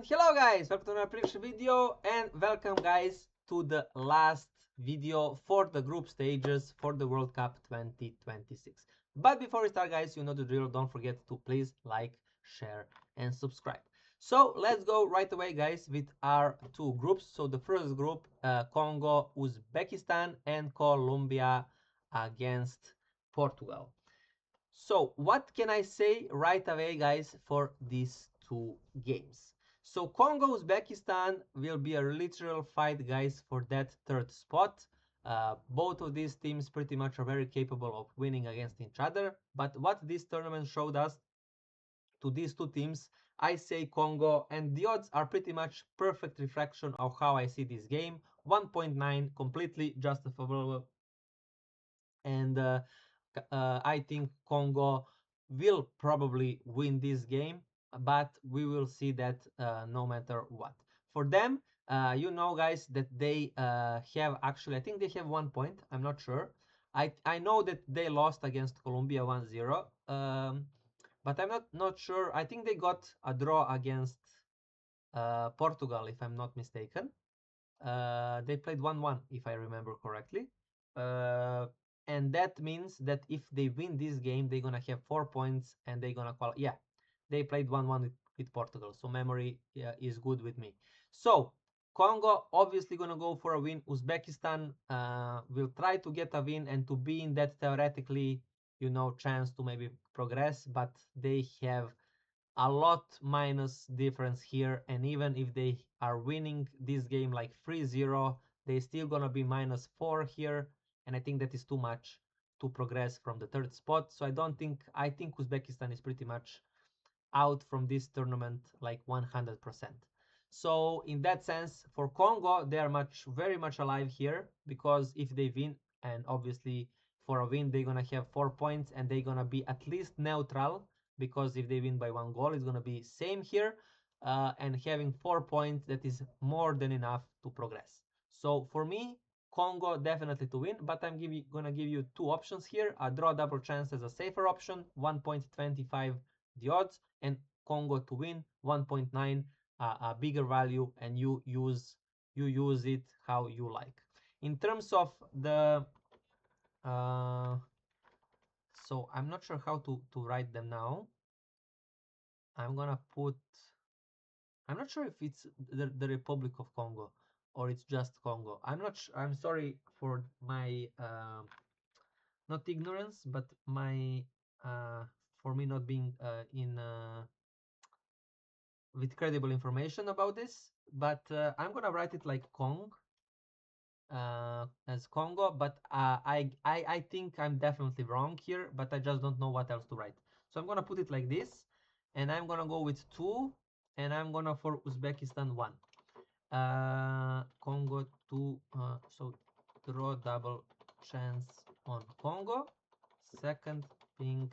Hello guys, welcome to my previous video and welcome guys to the last video for the group stages for the World Cup 2026. But before we start guys, you know the drill, don't forget to please like, share and subscribe. So let's go right away guys with our two groups. So the first group, Congo, Uzbekistan and Colombia against Portugal. So what can I say right away guys for these two games? So Congo Uzbekistan will be a literal fight guys for that third spot. Both of these teams pretty much are very capable of winning against each other, but what this tournament showed us to these two teams, I say Congo, and the odds are pretty much perfect reflection of how I see this game. 1.9 completely justifiable, and I think Congo will probably win this game, but we will see that no matter what. For them, you know, guys, that they have actually, I think they have 1 point. I'm not sure. I know that they lost against Colombia 1-0, but I'm not sure. I think they got a draw against Portugal, if I'm not mistaken. They played 1-1, if I remember correctly. And that means that if they win this game, they're gonna have 4 points and they're gonna qualify. Yeah, they played 1-1 with Portugal, so memory is good with me. So Congo obviously gonna go for a win. Uzbekistan will try to get a win and to be in that theoretically, you know, chance to maybe progress, but they have a lot minus difference here, and even if they are winning this game like 3-0, they still gonna be -4 here, and I think that is too much to progress from the third spot. So I think Uzbekistan is pretty much out from this tournament like 100%. So in that sense, for Congo, they are very much alive here, because if they win, and obviously for a win they're gonna have 4 points and they're gonna be at least neutral, because if they win by 1 goal, it's gonna be same here, and having 4 points, that is more than enough to progress. So for me, Congo definitely to win, but I'm gonna give you two options here: a draw double chance as a safer option, 1.25 the odds, and Congo to win 1.9, a bigger value, and you use it how you like. In terms of the so I'm not sure how to write them now. I'm gonna put, I'm not sure if it's the Republic of Congo or it's just Congo. I'm sorry for my not ignorance, but my for me not being in with credible information about this, but I'm gonna write it like Kong, as Congo, but I think I'm definitely wrong here, but I just don't know what else to write. So I'm gonna put it like this, and I'm gonna go with 2, and I'm gonna for Uzbekistan 1. Congo 2, so draw double chance on Congo. Second being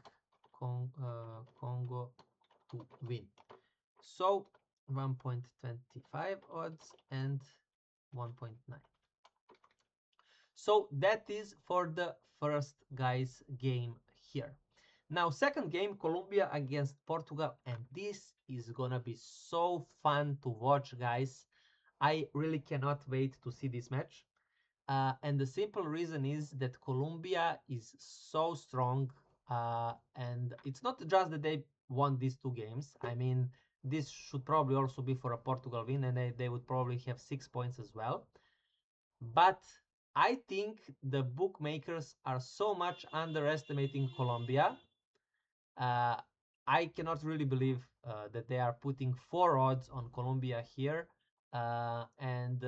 Congo to win. So 1.25 odds and 1.9. So that is for the first guys game here. Now second game, Colombia against Portugal, and this is gonna be so fun to watch guys. I really cannot wait to see this match. And the simple reason is that Colombia is so strong, and it's not just that they won these two games. I mean, this should probably also be for a Portugal win, and they would probably have 6 points as well. But I think the bookmakers are so much underestimating Colombia. Uh, I cannot really believe that they are putting 4 odds on Colombia here. And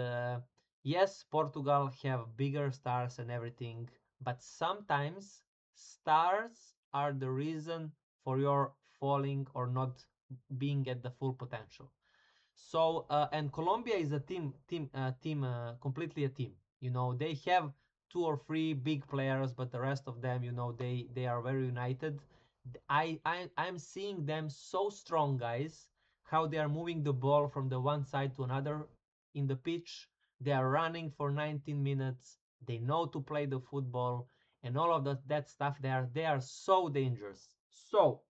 yes, Portugal have bigger stars and everything, but sometimes stars are the reason for your falling or not being at the full potential. So and Colombia is a completely a team. You know, they have 2 or 3 big players, but the rest of them, you know, they are very united. I'm seeing them so strong, guys. How they are moving the ball from the one side to another in the pitch. They are running for 19 minutes. They know to play the football and all of that stuff. They are so dangerous. So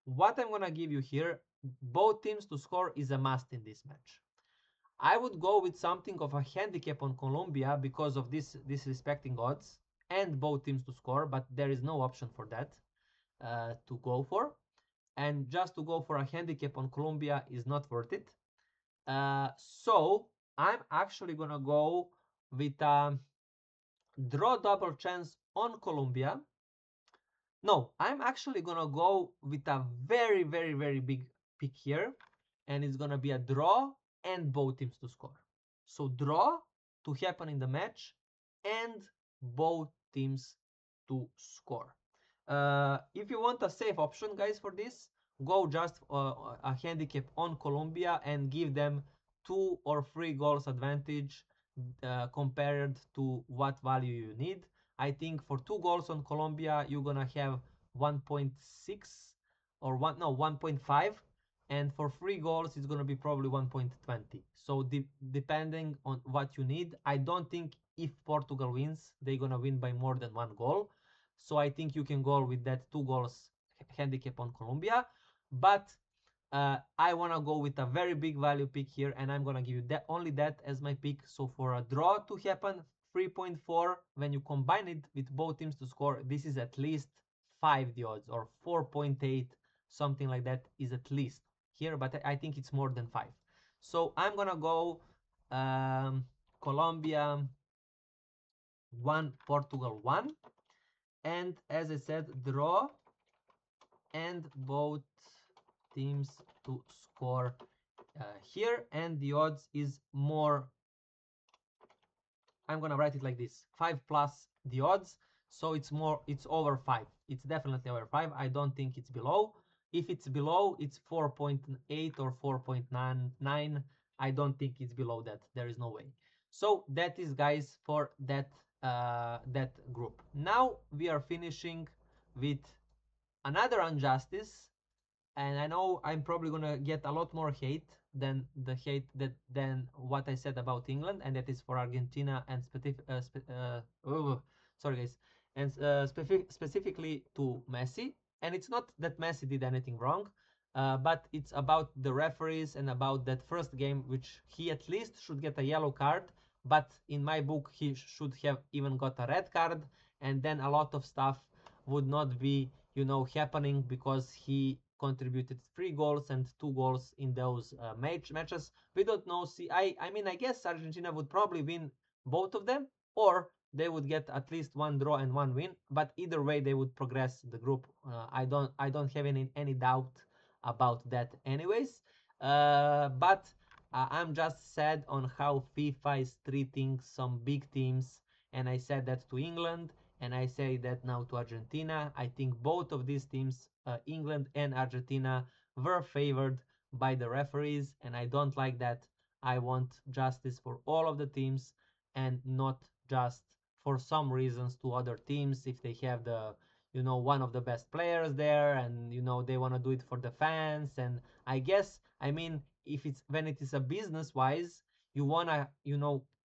what I'm gonna give you here, both teams to score is a must in this match. I would go with something of a handicap on Colombia because of this disrespecting odds and both teams to score, but there is no option for that to go for. And just to go for a handicap on Colombia is not worth it. So I'm actually gonna go with a draw double chance on Colombia. No, I'm actually gonna go with a very, very, very big pick here, and it's gonna be a draw and both teams to score. So draw to happen in the match and both teams to score. If you want a safe option, guys, for this, go just a handicap on Colombia and give them 2 or 3 goals advantage compared to what value you need. I think for 2 goals on Colombia, you're gonna have 1.6 or 1.5, and for 3 goals, it's gonna be probably 1.20. So depending on what you need, I don't think if Portugal wins, they're gonna win by more than 1 goal. So I think you can go with that 2 goals handicap on Colombia, but I want to go with a very big value pick here, and I'm going to give you that only that as my pick. So for a draw to happen, 3.4, when you combine it with both teams to score, this is at least 5 the odds, or 4.8, something like that is at least here, but I think it's more than 5. So I'm going to go Colombia 1, Portugal 1. And as I said, draw and both teams to score here, and the odds is more. I'm gonna write it like this: 5 plus the odds, so it's over 5. It's definitely over 5. I don't think it's below. If it's below, it's 4.8 or 4.99. I don't think it's below that. There is no way. So that is, guys, for that group. Now we are finishing with another injustice, and I know I'm probably gonna get a lot more hate than what I said about England, and that is for Argentina and sorry guys, and specifically to Messi. And it's not that Messi did anything wrong, but it's about the referees and about that first game, which he at least should get a yellow card. But in my book, he should have even got a red card, and then a lot of stuff would not be happening because he contributed 3 goals and 2 goals in those matches. We don't know. See, I mean, I guess Argentina would probably win both of them, or they would get at least 1 draw and 1 win. But either way, they would progress the group. I don't have any doubt about that, anyways. But I'm just sad on how FIFA is treating some big teams, and I said that to England, and I say that now to Argentina. I think both of these teams, England and Argentina, were favored by the referees, and I don't like that. I want justice for all of the teams and not just for some reasons to other teams if they have one of the best players there, and they want to do it for the fans. And I guess, I mean, if it's when it is a business wise, you want to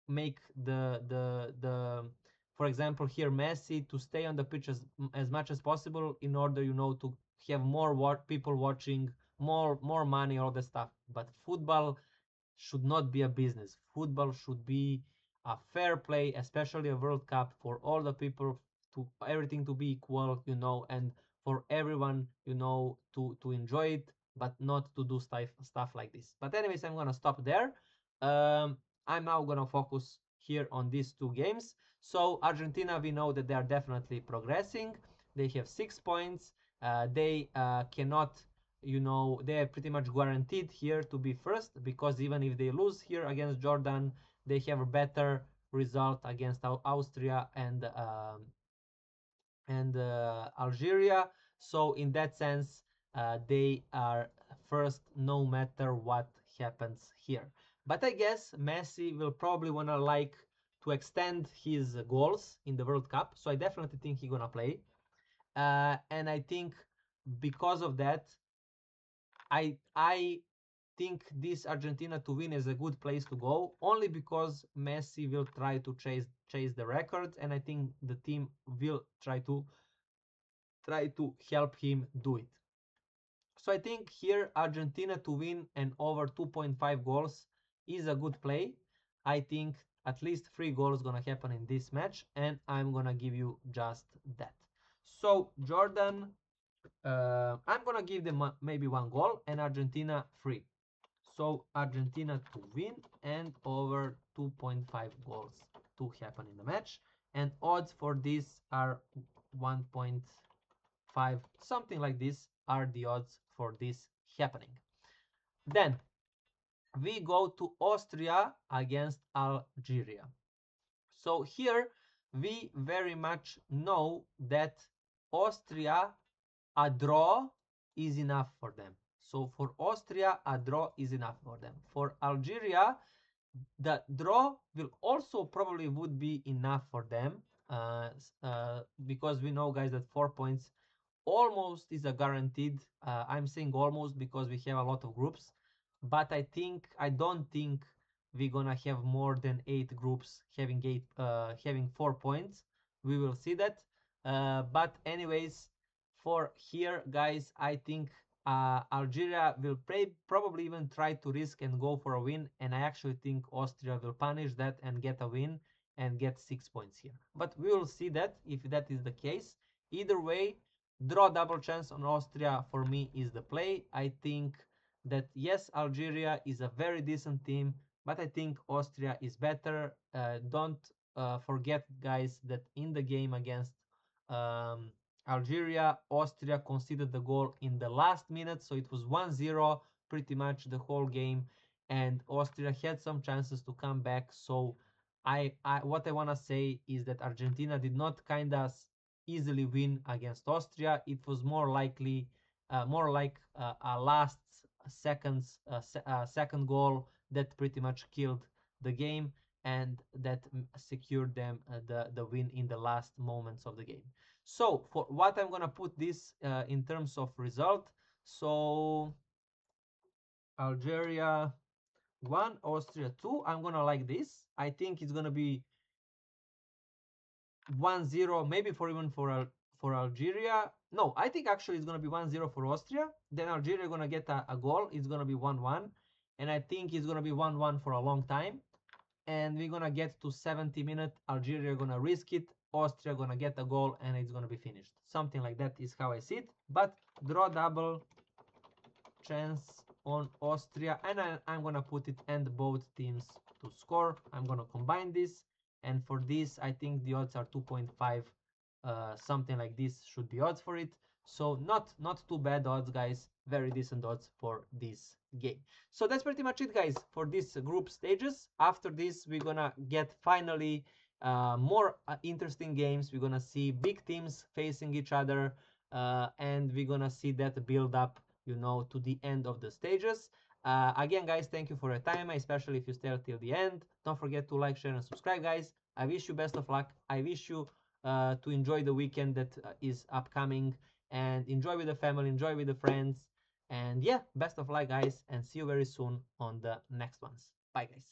make the for example here Messi to stay on the pitch as much as possible in order to have more people watching, more money, all the stuff. But football should not be a business. Football should be a fair play, especially a World Cup, for all the people, to everything to be equal, and for everyone, to enjoy it, but not to do stuff like this. But anyways, I'm gonna stop there. I'm now gonna focus here on these 2 games. So Argentina, we know that they are definitely progressing. They have 6 points. They cannot, they are pretty much guaranteed here to be first, because even if they lose here against Jordan, they have a better result against Austria and Algeria. So in that sense, they are first no matter what happens here. But I guess Messi will probably wanna to extend his goals in the World Cup. So I definitely think he's gonna play. And I think because of that, I think this Argentina to win is a good place to go, only because Messi will try to chase the records, and I think the team will try to help him do it. So I think here Argentina to win and over 2.5 goals is a good play. I think at least 3 goals gonna happen in this match, and I'm gonna give you just that. So Jordan, I'm gonna give them maybe 1 goal and Argentina 3. So Argentina to win and over 2.5 goals to happen in the match. And odds for this are 1.5, something like this are the odds for this happening. Then we go to Austria against Algeria. So here we very much know that Austria, a draw is enough for them. So for Austria, a draw is enough for them. For Algeria, the draw will also probably would be enough for them, because we know, guys, that 4 points almost is a guaranteed. I'm saying almost because we have a lot of groups, but I don't think we're gonna have more than 8 groups having 4 points. We will see that. But anyways, for here, guys, I think Algeria will probably even try to risk and go for a win, and I actually think Austria will punish that and get a win and get 6 points here. But we will see that if that is the case. Either way, draw double chance on Austria for me is the play. I think that yes, Algeria is a very decent team, but I think Austria is better. Don't forget, guys, that in the game against um, Algeria, Austria conceded the goal in the last minute, so it was 1-0 pretty much the whole game, and Austria had some chances to come back. So what I want to say is that Argentina did not kind of easily win against Austria. It was more likely, more like a last second goal that pretty much killed the game and that secured them the win in the last moments of the game. So for what I'm gonna put this in terms of result, so Algeria 1, Austria 2, I'm gonna like this. I think it's gonna be 1-0, maybe for Algeria. No, I think actually it's gonna be 1-0 for Austria. Then Algeria gonna get a goal. It's gonna be 1-1, and I think it's gonna be 1-1 for a long time. And we're gonna get to 70 minutes. Algeria gonna risk it. Austria gonna get a goal, and it's gonna be finished. Something like that is how I see it. But draw double chance on Austria, and I'm gonna put it and both teams to score. I'm gonna combine this, and for this I think the odds are 2.5, something like this should be odds for it. So not too bad odds, guys. Very decent odds for this game. So that's pretty much it, guys, for this group stages. After this we're gonna get finally more interesting games. We're gonna see big teams facing each other, and we're gonna see that build up, you know, to the end of the stages. Again, guys, thank you for your time, especially if you stay till the end. Don't forget to like, share, and subscribe, guys. I wish you best of luck. I wish you to enjoy the weekend that is upcoming, and enjoy with the family, enjoy with the friends. And yeah, best of luck, guys, and see you very soon on the next ones. Bye, guys.